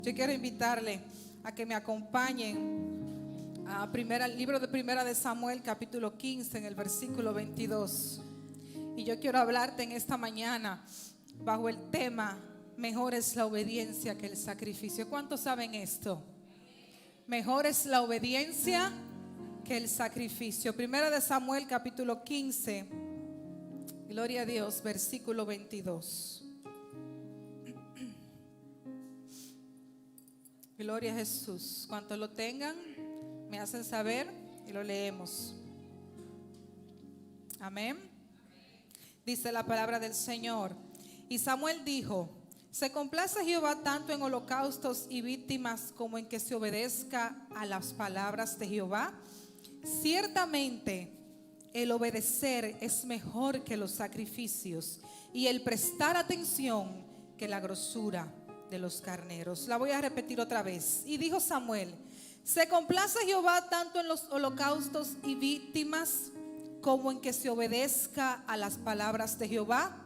Yo quiero invitarle a que me acompañen al libro de Primera de Samuel, capítulo 15, en el versículo 22. Y yo quiero hablarte en esta mañana bajo el tema: mejor es la obediencia que el sacrificio. ¿Cuántos saben esto? Mejor es la obediencia que el sacrificio. Primera de Samuel, capítulo 15, gloria a Dios, versículo 22. Gloria a Jesús. Cuantos lo tengan, me hacen saber y lo leemos. Amén. Dice la palabra del Señor: y Samuel dijo: ¿se complace Jehová tanto en holocaustos y víctimas como en que se obedezca a las palabras de Jehová? Ciertamente el obedecer es mejor que los sacrificios, y el prestar atención que la grosura de los carneros. La voy a repetir otra vez. Y dijo Samuel: ¿se complace Jehová tanto en los holocaustos y víctimas como en que se obedezca a las palabras de Jehová?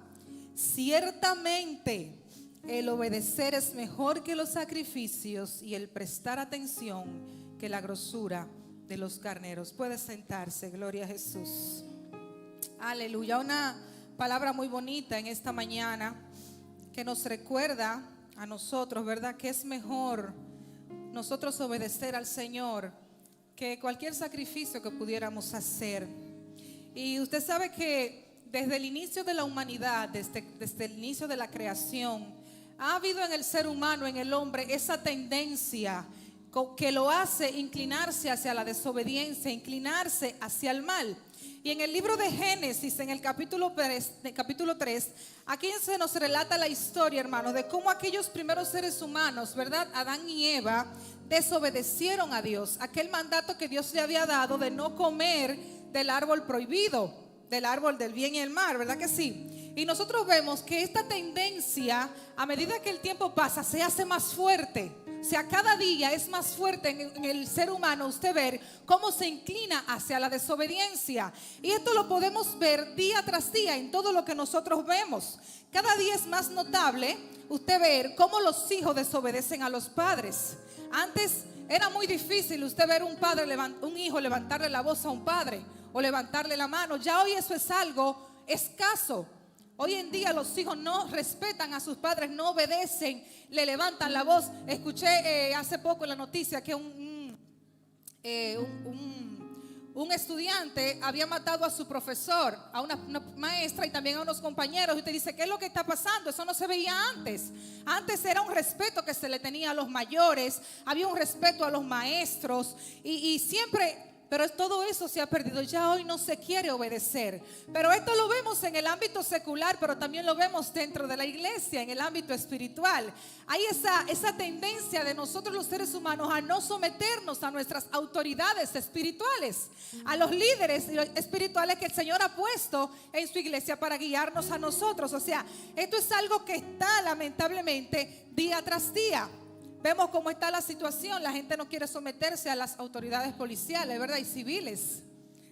Ciertamente el obedecer es mejor que los sacrificios, y el prestar atención que la grosura de los carneros. Puede sentarse. Gloria a Jesús. Aleluya. Una palabra muy bonita en esta mañana que nos recuerda a nosotros, ¿verdad?, que es mejor nosotros obedecer al Señor que cualquier sacrificio que pudiéramos hacer. Y usted sabe que desde el inicio de la humanidad, desde el inicio de la creación, ha habido en el ser humano, en el hombre, esa tendencia que lo hace inclinarse hacia la desobediencia, inclinarse hacia el mal. Y en el libro de Génesis, en el capítulo 3, aquí se nos relata la historia, hermanos, de cómo aquellos primeros seres humanos, ¿verdad?, Adán y Eva, desobedecieron a Dios, aquel mandato que Dios le había dado de no comer del árbol prohibido, del árbol del bien y el mal, ¿verdad que sí? Y nosotros vemos que esta tendencia, a medida que el tiempo pasa, se hace más fuerte. O sea, cada día es más fuerte en el ser humano usted ver cómo se inclina hacia la desobediencia. Y esto lo podemos ver día tras día en todo lo que nosotros vemos. Cada día es más notable usted ver cómo los hijos desobedecen a los padres. Antes era muy difícil usted ver un hijo levantarle la voz a un padre o levantarle la mano. Ya hoy eso es algo escaso. Hoy en día los hijos no respetan a sus padres, no obedecen, le levantan la voz. Escuché hace poco en la noticia que un estudiante había matado a su profesor, a una maestra y también a unos compañeros. Y usted dice: ¿qué es lo que está pasando? Eso no se veía antes. Antes era un respeto que se le tenía a los mayores, había un respeto a los maestros y siempre... Pero todo eso se ha perdido. Ya hoy no se quiere obedecer. Pero esto lo vemos en el ámbito secular, pero también lo vemos dentro de la iglesia, en el ámbito espiritual. Hay esa tendencia de nosotros los seres humanos a no someternos a nuestras autoridades espirituales, a los líderes espirituales que el Señor ha puesto en su iglesia para guiarnos a nosotros. O sea, esto es algo que está lamentablemente día tras día. Vemos cómo está la situación. La gente no quiere someterse a las autoridades policiales, ¿verdad?, y civiles.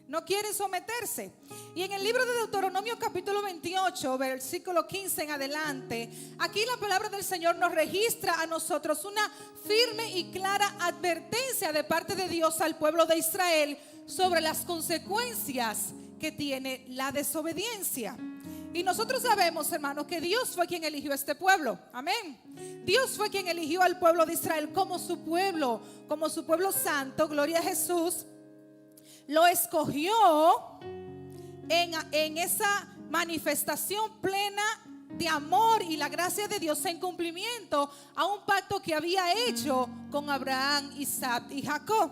No quieren someterse. Y en el libro de Deuteronomio capítulo 28, versículo 15 en adelante, aquí la palabra del Señor nos registra a nosotros una firme y clara advertencia de parte de Dios al pueblo de Israel sobre las consecuencias que tiene la desobediencia. Y nosotros sabemos, hermanos, que Dios fue quien eligió a este pueblo. Amén. Dios fue quien eligió al pueblo de Israel como su pueblo santo. Gloria a Jesús. Lo escogió en esa manifestación plena de amor y la gracia de Dios en cumplimiento a un pacto que había hecho con Abraham, Isaac y Jacob.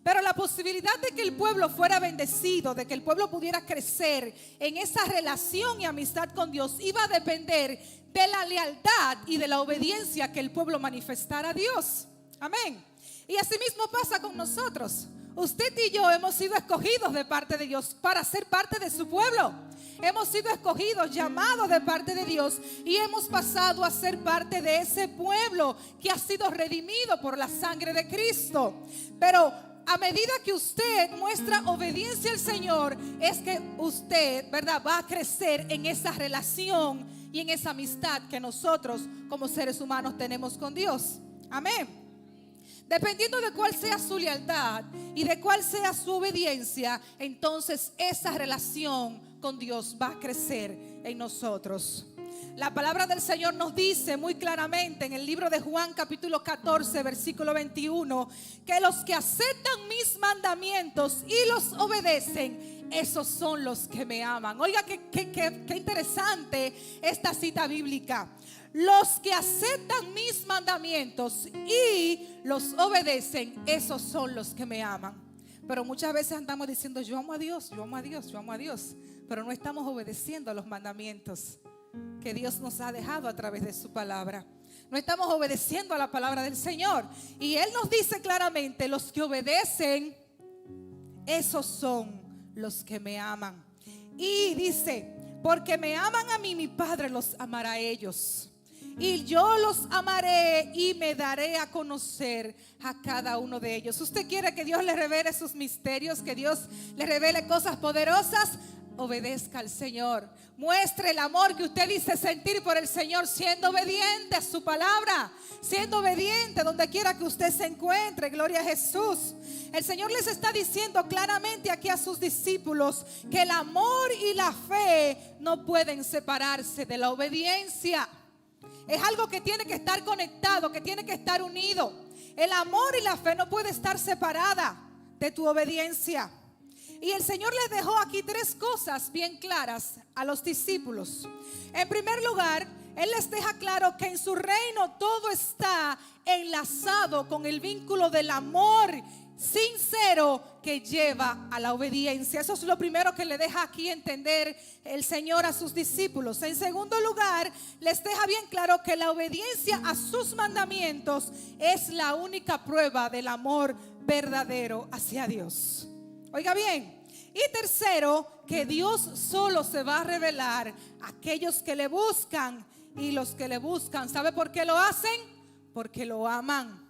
Pero la posibilidad de que el pueblo fuera bendecido, de que el pueblo pudiera crecer en esa relación y amistad con Dios, iba a depender de la lealtad y de la obediencia que el pueblo manifestara a Dios. Amén. Y así mismo pasa con nosotros. Usted y yo hemos sido escogidos de parte de Dios para ser parte de su pueblo. Hemos sido escogidos, llamados de parte de Dios, y hemos pasado a ser parte de ese pueblo que ha sido redimido por la sangre de Cristo. Pero a medida que usted muestra obediencia al Señor, es que usted, ¿verdad?, va a crecer en esa relación y en esa amistad que nosotros como seres humanos tenemos con Dios. Amén. Dependiendo de cuál sea su lealtad y de cuál sea su obediencia, entonces esa relación con Dios va a crecer en nosotros. La palabra del Señor nos dice muy claramente en el libro de Juan capítulo 14 versículo 21 que los que aceptan mis mandamientos y los obedecen, esos son los que me aman. Oiga, qué interesante esta cita bíblica. Los que aceptan mis mandamientos y los obedecen, esos son los que me aman. Pero muchas veces andamos diciendo: yo amo a Dios, yo amo a Dios, yo amo a Dios, pero no estamos obedeciendo a los mandamientos que Dios nos ha dejado a través de su palabra. No estamos obedeciendo a la palabra del Señor. Y Él nos dice claramente: los que obedecen, esos son los que me aman. Y dice: porque me aman a mí, mi Padre los amará a ellos, y yo los amaré y me daré a conocer a cada uno de ellos. ¿Usted quiere que Dios le revele sus misterios, que Dios le revele cosas poderosas? Obedezca al Señor. Muestre el amor que usted dice sentir por el Señor, siendo obediente a su palabra, siendo obediente donde quiera que usted se encuentre. Gloria a Jesús. El Señor les está diciendo claramente aquí a sus discípulos que el amor y la fe no pueden separarse de la obediencia. Es algo que tiene que estar conectado, que tiene que estar unido. El amor y la fe no puede estar separada de tu obediencia. Y el Señor les dejó aquí tres cosas bien claras a los discípulos. En primer lugar, Él les deja claro que en su reino todo está enlazado con el vínculo del amor sincero que lleva a la obediencia. Eso es lo primero que le deja aquí entender el Señor a sus discípulos. En segundo lugar, les deja bien claro que la obediencia a sus mandamientos es la única prueba del amor verdadero hacia Dios. Oiga bien. Y tercero, que Dios solo se va a revelar a aquellos que le buscan, y los que le buscan, ¿sabe por qué lo hacen? Porque lo aman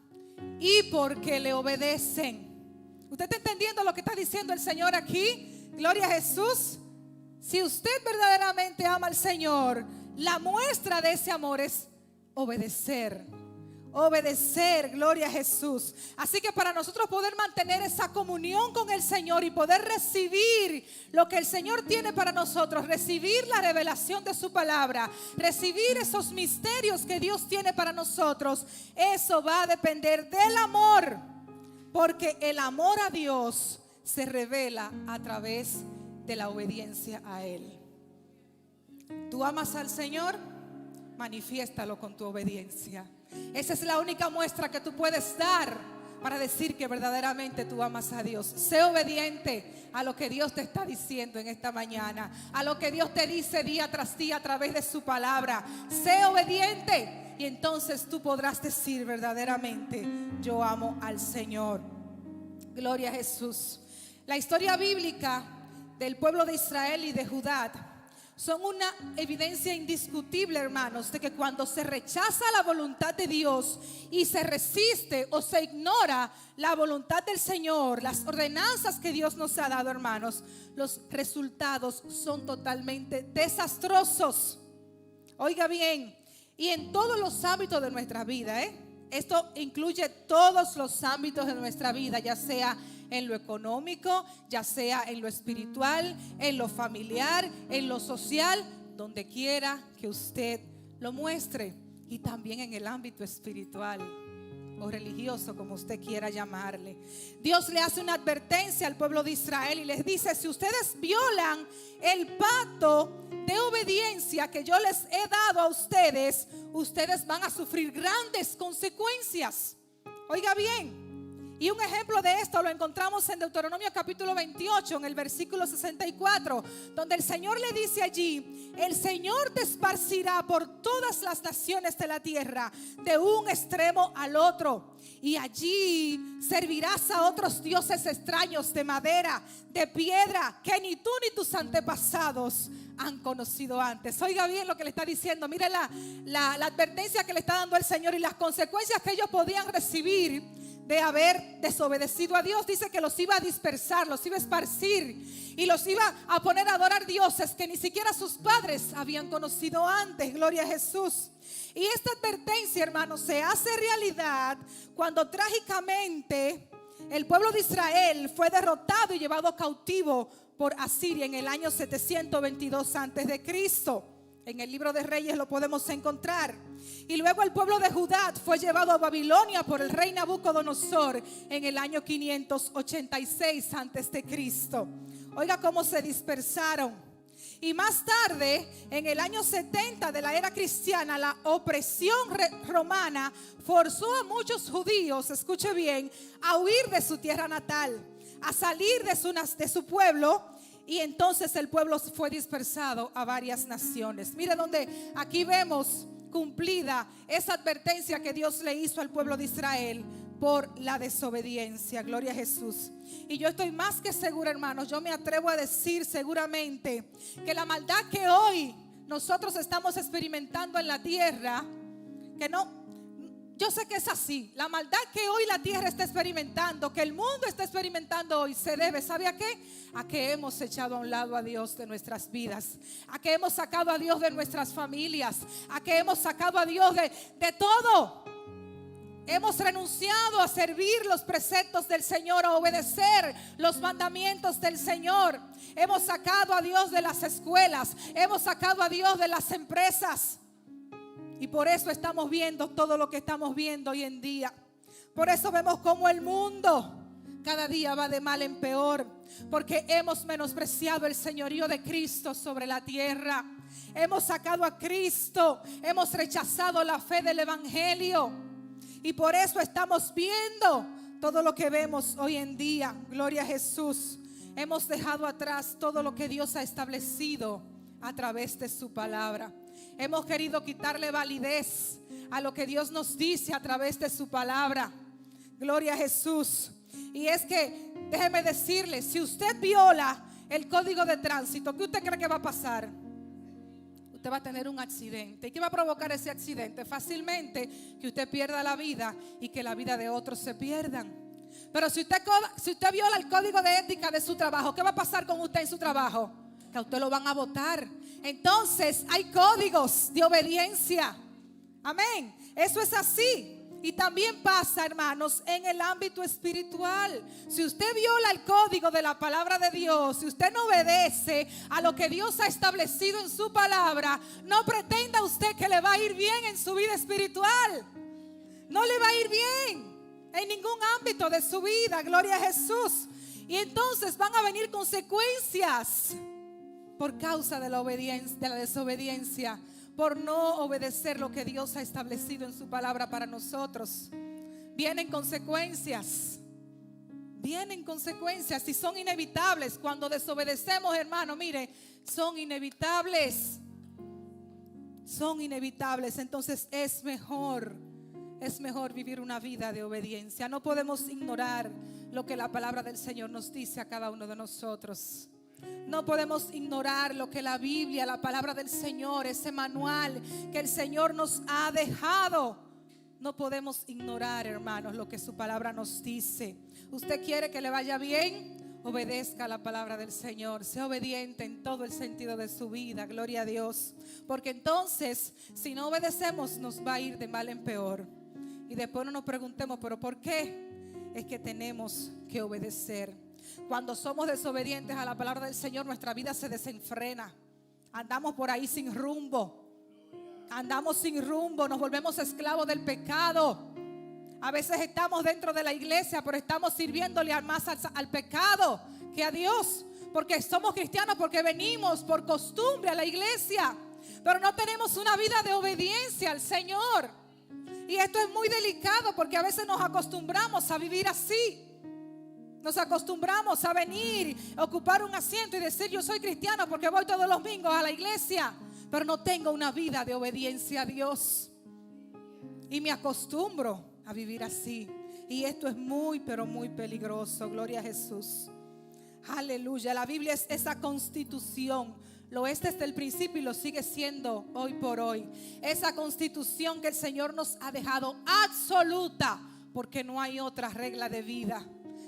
y porque le obedecen. ¿Usted está entendiendo lo que está diciendo el Señor aquí? Gloria a Jesús. Si usted verdaderamente ama al Señor, la muestra de ese amor es obedecer. Obedecer, gloria a Jesús. Así que para nosotros poder mantener esa comunión con el Señor y poder recibir lo que el Señor tiene para nosotros, recibir la revelación de su palabra, recibir esos misterios que Dios tiene para nosotros, eso va a depender del amor, porque el amor a Dios se revela a través de la obediencia a Él. ¿Tú amas al Señor? Manifiéstalo con tu obediencia. Esa es la única muestra que tú puedes dar para decir que verdaderamente tú amas a Dios. Sé obediente a lo que Dios te está diciendo en esta mañana, a lo que Dios te dice día tras día a través de su palabra. Sé obediente y entonces tú podrás decir verdaderamente: yo amo al Señor. Gloria a Jesús. La historia bíblica del pueblo de Israel y de Judá son una evidencia indiscutible, hermanos, de que cuando se rechaza la voluntad de Dios y se resiste o se ignora la voluntad del Señor, las ordenanzas que Dios nos ha dado, hermanos, los resultados son totalmente desastrosos. Oiga bien, y en todos los ámbitos de nuestra vida, esto incluye todos los ámbitos de nuestra vida, ya sea en lo económico, ya sea en lo espiritual, en lo familiar, en lo social, donde quiera que usted lo muestre, y también en el ámbito espiritual o religioso, como usted quiera llamarle. Dios le hace una advertencia al pueblo de Israel y les dice: si ustedes violan el pacto de obediencia que yo les he dado a ustedes, ustedes van a sufrir grandes consecuencias. Oiga bien. Y un ejemplo de esto lo encontramos en Deuteronomio capítulo 28, en el versículo 64, donde el Señor le dice allí: el Señor te esparcirá por todas las naciones de la tierra, de un extremo al otro, y allí servirás a otros dioses extraños de madera, de piedra, que ni tú ni tus antepasados han conocido antes. Oiga bien lo que le está diciendo. Mire la advertencia que le está dando el Señor y las consecuencias que ellos podían recibir de haber desobedecido a Dios, dice que los iba a dispersar, los iba a esparcir y los iba a poner a adorar dioses que ni siquiera sus padres habían conocido antes. Gloria a Jesús. Y esta advertencia, hermanos, se hace realidad cuando trágicamente el pueblo de Israel fue derrotado y llevado cautivo por Asiria en el año 722 antes de Cristo. En el libro de Reyes lo podemos encontrar. Y luego el pueblo de Judá fue llevado a Babilonia por el rey Nabucodonosor en el año 586 antes de Cristo. Oiga cómo se dispersaron. Y más tarde, en el año 70 de la era cristiana, la opresión romana forzó a muchos judíos, escuche bien, a huir de su tierra natal, a salir de su pueblo. Y entonces el pueblo fue dispersado a varias naciones. Mire donde aquí vemos cumplida esa advertencia que Dios le hizo al pueblo de Israel por la desobediencia. Gloria a Jesús. Y yo estoy más que segura, hermanos, yo me atrevo a decir seguramente que la maldad que hoy nosotros estamos experimentando en la tierra, que no, yo sé que es así, la maldad que hoy la tierra está experimentando, que el mundo está experimentando hoy, se debe, ¿sabe a qué? A que hemos echado a un lado a Dios de nuestras vidas, a que hemos sacado a Dios de nuestras familias, a que hemos sacado a Dios de todo. Hemos renunciado a servir los preceptos del Señor, a obedecer los mandamientos del Señor. Hemos sacado a Dios de las escuelas, hemos sacado a Dios de las empresas. Y por eso estamos viendo todo lo que estamos viendo hoy en día. Por eso vemos cómo el mundo cada día va de mal en peor, porque hemos menospreciado el señorío de Cristo sobre la tierra. Hemos sacado a Cristo, hemos rechazado la fe del evangelio. Y por eso estamos viendo todo lo que vemos hoy en día. Gloria a Jesús. Hemos dejado atrás todo lo que Dios ha establecido a través de su palabra. Hemos querido quitarle validez a lo que Dios nos dice a través de su palabra. Gloria a Jesús. Y es que, déjeme decirle, si usted viola el código de tránsito, ¿qué usted cree que va a pasar? Usted va a tener un accidente. ¿Y qué va a provocar ese accidente? Fácilmente que usted pierda la vida y que la vida de otros se pierdan. Pero si usted viola el código de ética de su trabajo, ¿qué va a pasar con usted en su trabajo? Que a usted lo van a botar. Entonces hay códigos de obediencia. Amén. Eso es así. Y también pasa, hermanos, en el ámbito espiritual. Si usted viola el código de la palabra de Dios, si usted no obedece a lo que Dios ha establecido en su palabra, no pretenda usted que le va a ir bien en su vida espiritual. No le va a ir bien en ningún ámbito de su vida. Gloria a Jesús. Y entonces van a venir consecuencias por causa de la obediencia, de la desobediencia, por no obedecer lo que Dios ha establecido en su palabra para nosotros. Vienen consecuencias. Vienen consecuencias y son inevitables. Cuando desobedecemos, hermano, mire, son inevitables. Son inevitables. Entonces es mejor vivir una vida de obediencia. No podemos ignorar lo que la palabra del Señor nos dice a cada uno de nosotros. No podemos ignorar lo que la Biblia, la palabra del Señor, ese manual que el Señor nos ha dejado. No podemos ignorar, hermanos, lo que su palabra nos dice. ¿Usted quiere que le vaya bien? Obedezca la palabra del Señor. Sea obediente en todo el sentido de su vida. Gloria a Dios. Porque entonces, si no obedecemos, nos va a ir de mal en peor. Y después no nos preguntemos, ¿pero por qué? Es que tenemos que obedecer. Cuando somos desobedientes a la palabra del Señor, nuestra vida se desenfrena. Andamos por ahí sin rumbo. Andamos sin rumbo, nos volvemos esclavos del pecado. A veces estamos dentro de la iglesia, pero estamos sirviéndole más al pecado que a Dios. Porque somos cristianos, porque venimos por costumbre a la iglesia, pero no tenemos una vida de obediencia al Señor. Y esto es muy delicado porque a veces nos acostumbramos a vivir así. Nos acostumbramos a venir, a ocupar un asiento y decir: yo soy cristiano porque voy todos los domingos a la iglesia, pero no tengo una vida de obediencia a Dios. Y me acostumbro a vivir así. Y esto es muy, pero muy peligroso. Gloria a Jesús. Aleluya. La Biblia es esa constitución. Lo es desde el principio y lo sigue siendo hoy por hoy. Esa constitución que el Señor nos ha dejado absoluta porque no hay otra regla de vida,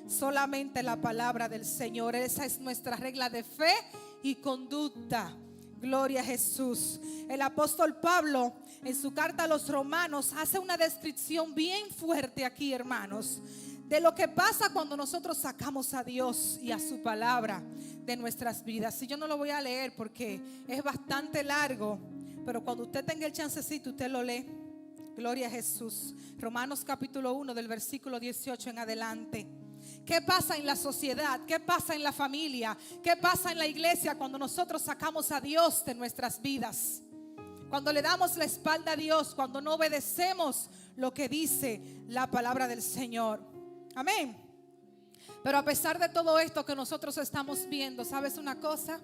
solamente la palabra del Señor. Esa es nuestra regla de fe y conducta. Gloria a Jesús. El apóstol Pablo en su carta a los Romanos hace una descripción bien fuerte aquí, hermanos, de lo que pasa cuando nosotros sacamos a Dios y a su palabra de nuestras vidas. Y yo no lo voy a leer porque es bastante largo, pero cuando usted tenga el chancecito, usted lo lee. Gloria a Jesús. Romanos capítulo 1 del versículo 18 en adelante. ¿Qué pasa en la sociedad? ¿Qué pasa en la familia? ¿Qué pasa en la iglesia cuando nosotros sacamos a Dios de nuestras vidas? Cuando le damos la espalda a Dios, cuando no obedecemos lo que dice la palabra del Señor. Amén. Pero a pesar de todo esto que nosotros estamos viendo, ¿sabes una cosa?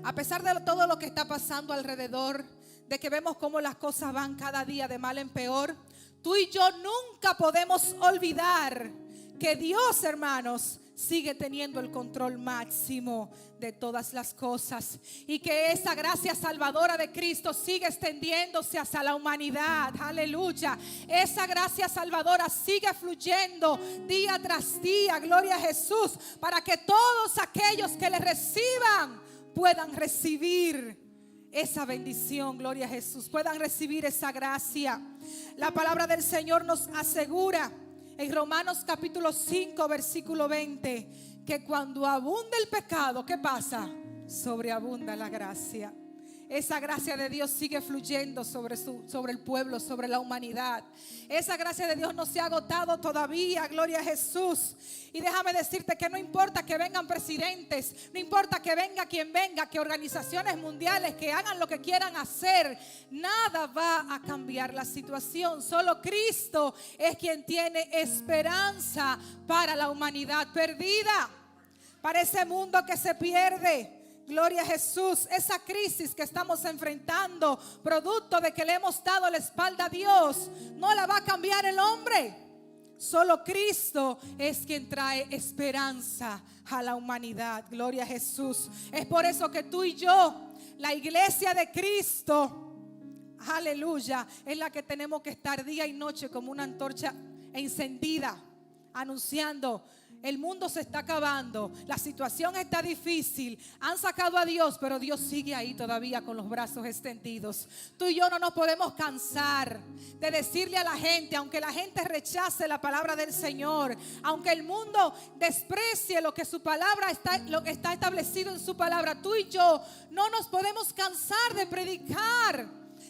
A pesar de todo lo que está pasando alrededor, de que vemos cómo las cosas van cada día de mal en peor, tú y yo nunca podemos olvidar que Dios, hermanos, sigue teniendo el control máximo de todas las cosas, y que esa gracia salvadora de Cristo sigue extendiéndose hacia la humanidad. Aleluya. Esa gracia salvadora sigue fluyendo día tras día, gloria a Jesús, para que todos aquellos que le reciban puedan recibir esa bendición, gloria a Jesús, puedan recibir esa gracia. La palabra del Señor nos asegura en Romanos capítulo 5 versículo 20 que cuando abunda el pecado, ¿qué pasa? Sobreabunda la gracia. Esa gracia de Dios sigue fluyendo sobre el pueblo, sobre la humanidad. Esa gracia de Dios no se ha agotado todavía, gloria a Jesús. Y déjame decirte que no importa que vengan presidentes, no importa que venga quien venga, que organizaciones mundiales que hagan lo que quieran hacer, nada va a cambiar la situación. Solo Cristo es quien tiene esperanza para la humanidad perdida, para ese mundo que se pierde. Gloria a Jesús. Esa crisis que estamos enfrentando, producto de que le hemos dado la espalda a Dios, no la va a cambiar el hombre. Solo Cristo es quien trae esperanza a la humanidad. Gloria a Jesús. Es por eso que tú y yo, la iglesia de Cristo, aleluya, es la que tenemos que estar día y noche como una antorcha encendida, anunciando: el mundo se está acabando, la situación está difícil, han sacado a Dios, pero Dios sigue ahí todavía con los brazos extendidos. Tú y yo no nos podemos cansar de decirle a la gente, aunque la gente rechace la palabra del Señor, aunque el mundo desprecie lo que su palabra lo que está establecido en su palabra, tú y yo no nos podemos cansar de predicar,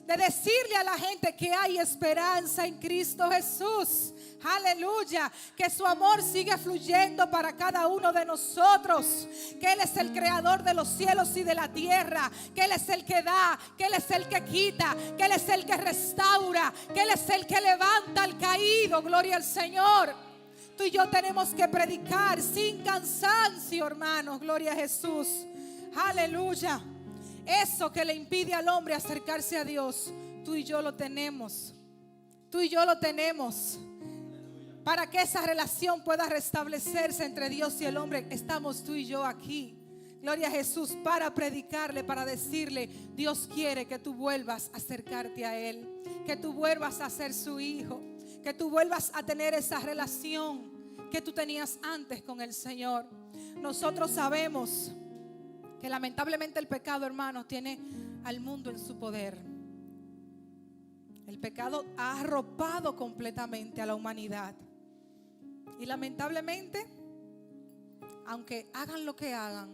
de decirle a la gente que hay esperanza en Cristo Jesús. Aleluya, que su amor sigue fluyendo para cada uno de nosotros, que Él es el creador de los cielos y de la tierra, que Él es el que da, que Él es el que quita, que Él es el que restaura, que Él es el que levanta al caído. Gloria al Señor. Tú y yo tenemos que predicar sin cansancio, hermanos. Gloria a Jesús. Aleluya. Eso que le impide al hombre acercarse a Dios, tú y yo lo tenemos. Tú y yo lo tenemos. Para que esa relación pueda restablecerse entre Dios y el hombre, estamos tú y yo aquí. Gloria a Jesús, para predicarle, para decirle: Dios quiere que tú vuelvas a acercarte a Él, que tú vuelvas a ser su hijo, que tú vuelvas a tener esa relación que tú tenías antes con el Señor. Nosotros sabemos que lamentablemente el pecado, hermanos, tiene al mundo en su poder. El pecado ha arropado completamente a la humanidad. Y lamentablemente, aunque hagan lo que hagan,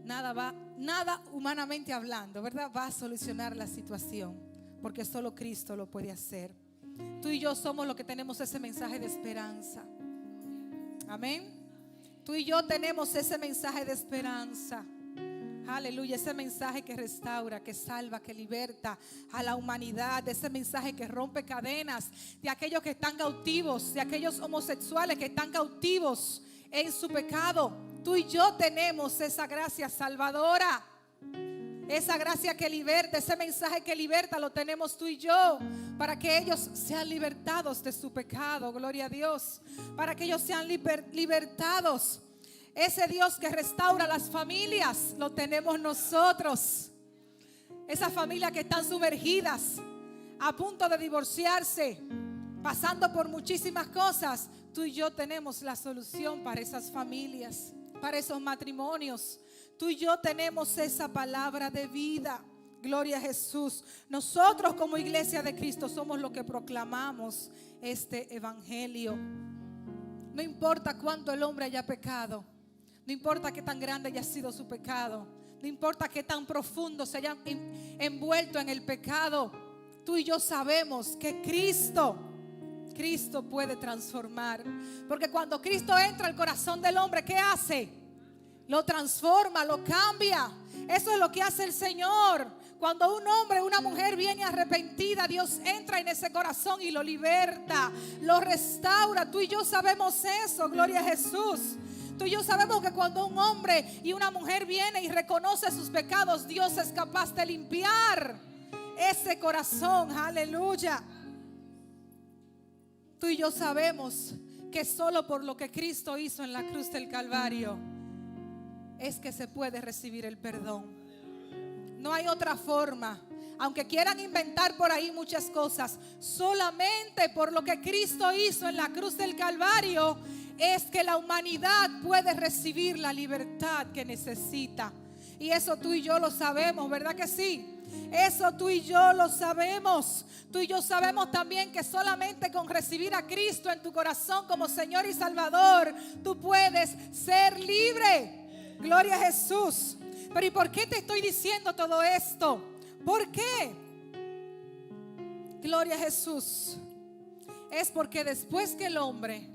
nada humanamente hablando, ¿verdad?, va a solucionar la situación, porque solo Cristo lo puede hacer. Tú y yo somos los que tenemos ese mensaje de esperanza. Amén. Tú y yo tenemos ese mensaje de esperanza. Aleluya, ese mensaje que restaura, que salva, que liberta a la humanidad. Ese mensaje que rompe cadenas de aquellos que están cautivos, de aquellos homosexuales que están cautivos en su pecado. Tú y yo tenemos esa gracia salvadora, esa gracia que liberta, ese mensaje que liberta lo tenemos tú y yo, para que ellos sean libertados de su pecado. Gloria a Dios. Para que ellos sean libertados. Ese Dios que restaura las familias lo tenemos nosotros. Esas familias que están sumergidas, a punto de divorciarse, pasando por muchísimas cosas, tú y yo tenemos la solución para esas familias, para esos matrimonios. Tú y yo tenemos esa palabra de vida. Gloria a Jesús. Nosotros como iglesia de Cristo somos los que proclamamos este evangelio. No importa cuánto el hombre haya pecado, no importa qué tan grande haya sido su pecado, no importa qué tan profundo se haya envuelto en el pecado, tú y yo sabemos que Cristo puede transformar. Porque cuando Cristo entra al corazón del hombre, ¿qué hace? Lo transforma, lo cambia. Eso es lo que hace el Señor. Cuando un hombre o una mujer viene arrepentida, Dios entra en ese corazón y lo liberta, lo restaura. Tú y yo sabemos eso, gloria a Jesús. Tú y yo sabemos que cuando un hombre y una mujer viene y reconoce sus pecados, Dios es capaz de limpiar ese corazón, aleluya. Tú y yo sabemos que solo por lo que Cristo hizo en la cruz del Calvario es que se puede recibir el perdón. No hay otra forma. Aunque quieran inventar por ahí muchas cosas, solamente por lo que Cristo hizo en la cruz del Calvario es que la humanidad puede recibir la libertad que necesita. Y eso tú y yo lo sabemos, ¿verdad que sí? Eso tú y yo lo sabemos. Tú y yo sabemos también que solamente con recibir a Cristo en tu corazón como Señor y Salvador, tú puedes ser libre. Gloria a Jesús. Pero ¿y por qué te estoy diciendo todo esto? ¿Por qué? Gloria a Jesús. Es porque después que el hombre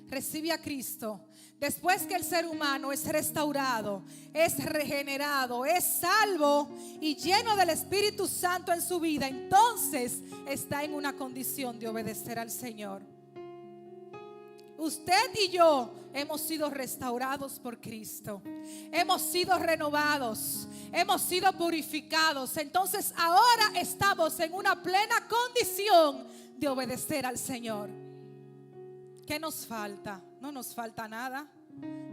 recibe a Cristo, después que el ser humano es restaurado, es regenerado, es salvo y lleno del Espíritu Santo en su vida, entonces está en una condición de obedecer al Señor. Usted y yo hemos sido restaurados por Cristo. Hemos sido renovados. Hemos sido purificados. Entonces ahora estamos en una plena condición de obedecer al Señor. ¿Qué nos falta? No nos falta nada.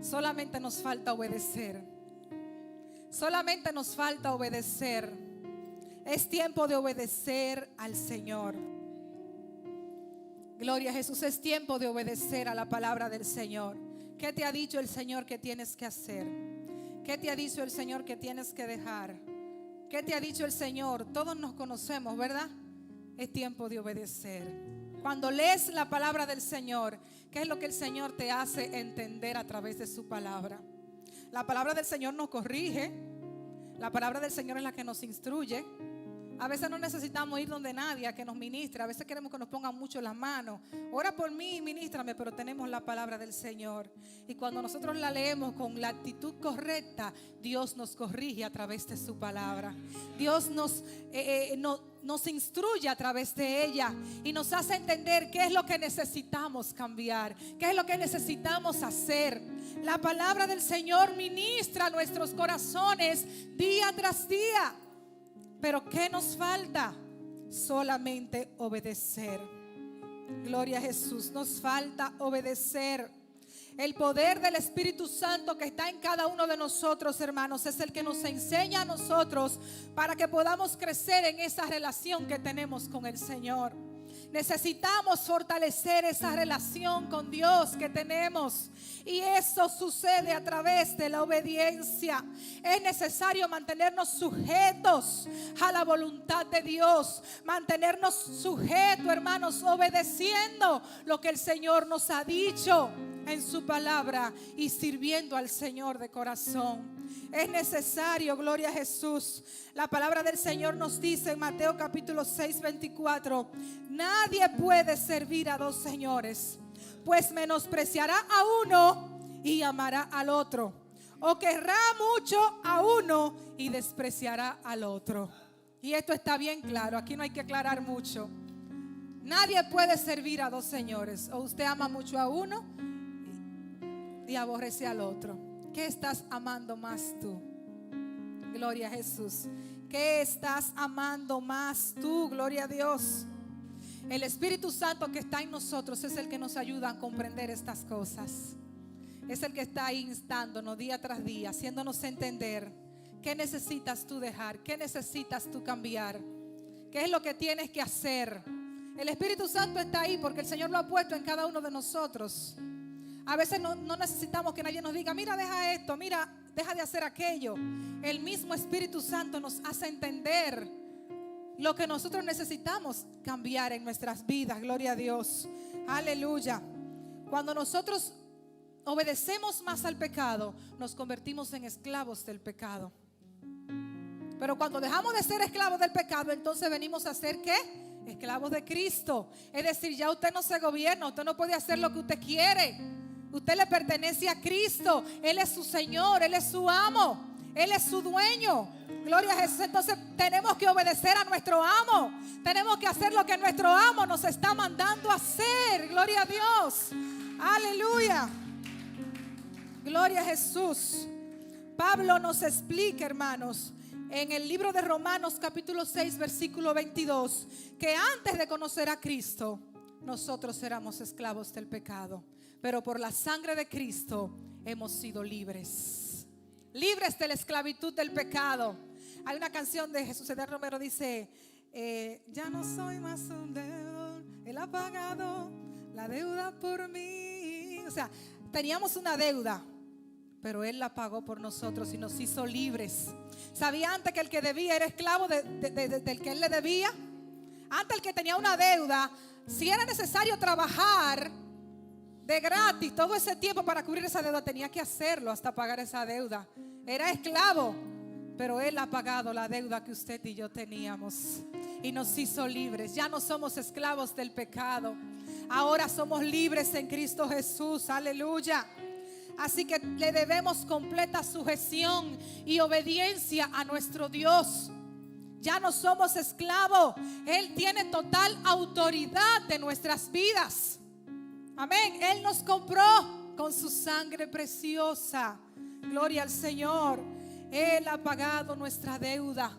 Solamente nos falta obedecer. Solamente nos falta obedecer. Es tiempo de obedecer al Señor. Gloria a Jesús, es tiempo de obedecer a la palabra del Señor. ¿Qué te ha dicho el Señor que tienes que hacer? ¿Qué te ha dicho el Señor que tienes que dejar? ¿Qué te ha dicho el Señor? Todos nos conocemos, ¿verdad? Es tiempo de obedecer. Cuando lees la palabra del Señor, ¿qué es lo que el Señor te hace entender a través de su palabra? La palabra del Señor nos corrige. La palabra del Señor es la que nos instruye. A veces no necesitamos ir donde nadie a que nos ministre. A veces queremos que nos pongan mucho las manos. Ora por mí y ministrame, pero tenemos la palabra del Señor. Y cuando nosotros la leemos con la actitud correcta, Dios nos corrige a través de su palabra. Dios nos instruye a través de ella y nos hace entender qué es lo que necesitamos cambiar, qué es lo que necesitamos hacer. La palabra del Señor ministra nuestros corazones día tras día. Pero ¿qué nos falta? Solamente obedecer. Gloria a Jesús. Nos falta obedecer. El poder del Espíritu Santo que está en cada uno de nosotros, hermanos, es el que nos enseña a nosotros para que podamos crecer en esa relación que tenemos con el Señor. Necesitamos fortalecer esa relación con Dios que tenemos, y eso sucede a través de la obediencia. Es necesario mantenernos sujetos a la voluntad de Dios, mantenernos sujetos, hermanos, obedeciendo lo que el Señor nos ha dicho en su palabra y sirviendo al Señor de corazón. Es necesario, gloria a Jesús. La palabra del Señor nos dice en Mateo capítulo 6, 24: nadie puede servir a dos señores, pues menospreciará a uno y amará al otro, o querrá mucho a uno y despreciará al otro. Y esto está bien claro, aquí no hay que aclarar mucho. Nadie puede servir a dos señores. O usted ama mucho a uno y aborrece al otro. ¿Qué estás amando más tú? Gloria a Jesús. ¿Qué estás amando más tú? Gloria a Dios. El Espíritu Santo que está en nosotros es el que nos ayuda a comprender estas cosas. Es el que está ahí instándonos día tras día, haciéndonos entender qué necesitas tú dejar, qué necesitas tú cambiar, qué es lo que tienes que hacer. El Espíritu Santo está ahí porque el Señor lo ha puesto en cada uno de nosotros. A veces no necesitamos que nadie nos diga, mira, deja esto, mira, deja de hacer aquello. El mismo Espíritu Santo nos hace entender lo que nosotros necesitamos cambiar en nuestras vidas. Gloria a Dios. Aleluya. Cuando nosotros obedecemos más al pecado, nos convertimos en esclavos del pecado. Pero cuando dejamos de ser esclavos del pecado, entonces venimos a ser ¿qué? Esclavos de Cristo. Es decir, ya usted no se gobierna, usted no puede hacer lo que usted quiere. Usted le pertenece a Cristo. Él es su Señor, Él es su amo, Él es su dueño. Gloria a Jesús. Entonces tenemos que obedecer a nuestro amo. Tenemos que hacer lo que nuestro amo nos está mandando a hacer. Gloria a Dios. Aleluya. Gloria a Jesús. Pablo nos explica, hermanos, en el libro de Romanos capítulo 6 versículo 22, que antes de conocer a Cristo nosotros éramos esclavos del pecado, pero por la sangre de Cristo hemos sido libres. Libres de la esclavitud del pecado. Hay una canción de Jesús Eder Romero, dice, ya no soy más un deudor, Él ha pagado la deuda por mí. O sea, teníamos una deuda, pero Él la pagó por nosotros y nos hizo libres. ¿Sabía antes que el que debía era esclavo del que Él le debía? Antes el que tenía una deuda, si era necesario trabajar de gratis todo ese tiempo para cubrir esa deuda, tenía que hacerlo hasta pagar esa deuda. Era esclavo, pero Él ha pagado la deuda que usted y yo teníamos y nos hizo libres. Ya no somos esclavos del pecado, ahora somos libres en Cristo Jesús. Aleluya. Así que le debemos completa sujeción y obediencia a nuestro Dios. Ya no somos esclavos. Él tiene total autoridad de nuestras vidas. Amén. Él nos compró con su sangre preciosa. Gloria al Señor. Él ha pagado nuestra deuda.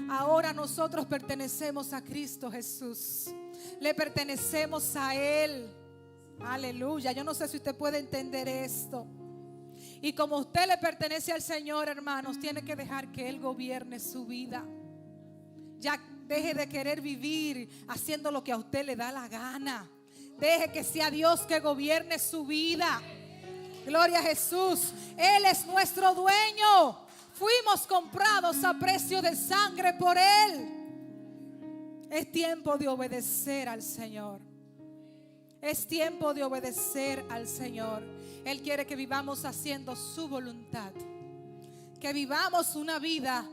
Ahora nosotros pertenecemos a Cristo Jesús. Le pertenecemos a Él. Aleluya. Yo no sé si usted puede entender esto. Y como usted le pertenece al Señor, hermanos, tiene que dejar que Él gobierne su vida. Ya deje de querer vivir haciendo lo que a usted le da la gana. Deje que sea Dios que gobierne su vida. Gloria a Jesús. Él es nuestro dueño. Fuimos comprados a precio de sangre por Él. Es tiempo de obedecer al Señor. Es tiempo de obedecer al Señor. Él quiere que vivamos haciendo su voluntad. Que vivamos una vida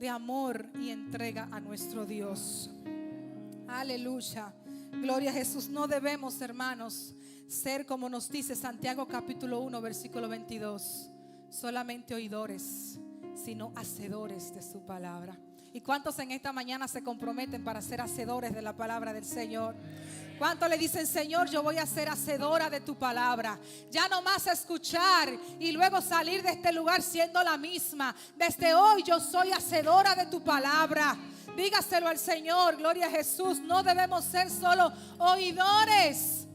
de amor y entrega a nuestro Dios. Aleluya. Gloria a Jesús. No debemos, hermanos, ser como nos dice Santiago capítulo 1 versículo 22. Solamente oidores, sino hacedores de su palabra. ¿Y cuántos en esta mañana se comprometen para ser hacedores de la palabra del Señor? ¿Cuántos le dicen, Señor, yo voy a ser hacedora de tu palabra? Ya no más escuchar y luego salir de este lugar siendo la misma. Desde hoy yo soy hacedora de tu palabra. Dígaselo al Señor, gloria a Jesús. No debemos ser solo oidores,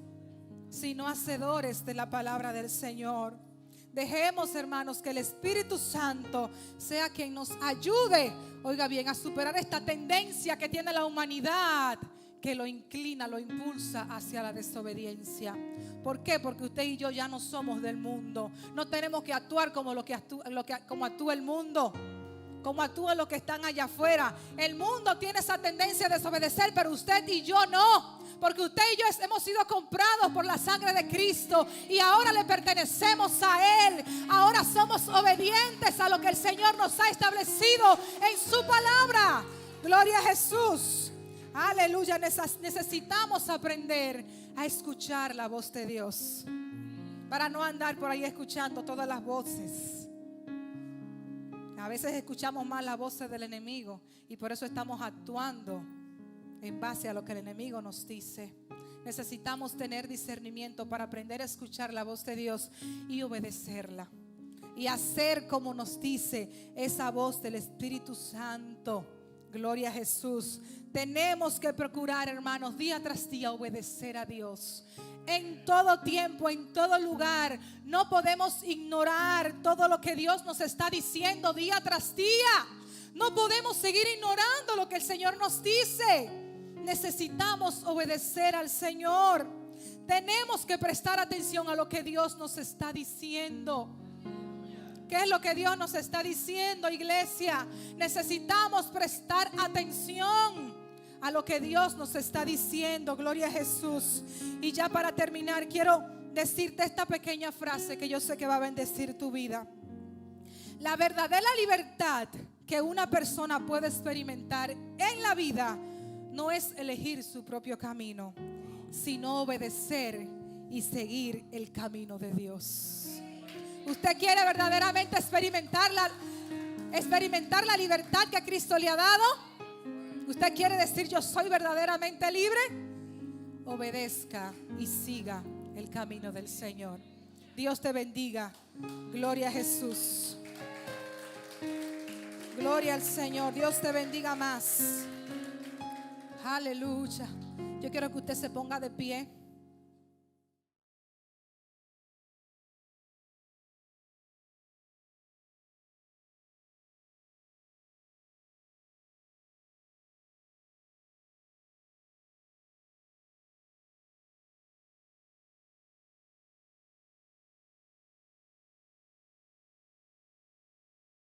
sino hacedores de la palabra del Señor. Dejemos, hermanos, que el Espíritu Santo sea quien nos ayude, oiga bien, a superar esta tendencia que tiene la humanidad, que lo inclina, lo impulsa hacia la desobediencia. ¿Por qué? Porque usted y yo ya no somos del mundo. No tenemos que actuar como como actúa el mundo, como actúan los que están allá afuera. El mundo tiene esa tendencia a desobedecer, pero usted y yo no. Porque usted y yo hemos sido comprados por la sangre de Cristo y ahora le pertenecemos a Él. Ahora somos obedientes a lo que el Señor nos ha establecido en su palabra. Gloria a Jesús. Aleluya. Necesitamos aprender a escuchar la voz de Dios para no andar por ahí escuchando todas las voces. A veces escuchamos más las voces del enemigo y por eso estamos actuando en base a lo que el enemigo nos dice. Necesitamos tener discernimiento para aprender a escuchar la voz de Dios y obedecerla y hacer como nos dice esa voz del Espíritu Santo. Gloria a Jesús. Tenemos que procurar, hermanos, día tras día obedecer a Dios. En todo tiempo, en todo lugar. No podemos ignorar todo lo que Dios nos está diciendo día tras día. No podemos seguir ignorando lo que el Señor nos dice. necesitamos obedecer al Señor. Tenemos que prestar atención a lo que Dios nos está diciendo. ¿Qué es lo que Dios nos está diciendo, iglesia? Necesitamos prestar atención a lo que Dios nos está diciendo. Gloria a Jesús. Y ya para terminar, quiero decirte esta pequeña frase que yo sé que va a bendecir tu vida. La verdadera libertad que una persona puede experimentar en la vida no es elegir su propio camino, sino obedecer y seguir el camino de Dios. ¿Usted quiere verdaderamente experimentar la libertad que Cristo le ha dado? ¿Usted quiere decir yo soy verdaderamente libre? Obedezca y siga el camino del Señor. Dios te bendiga. Gloria a Jesús. Gloria al Señor. Dios te bendiga más. Aleluya. Yo quiero que usted se ponga de pie.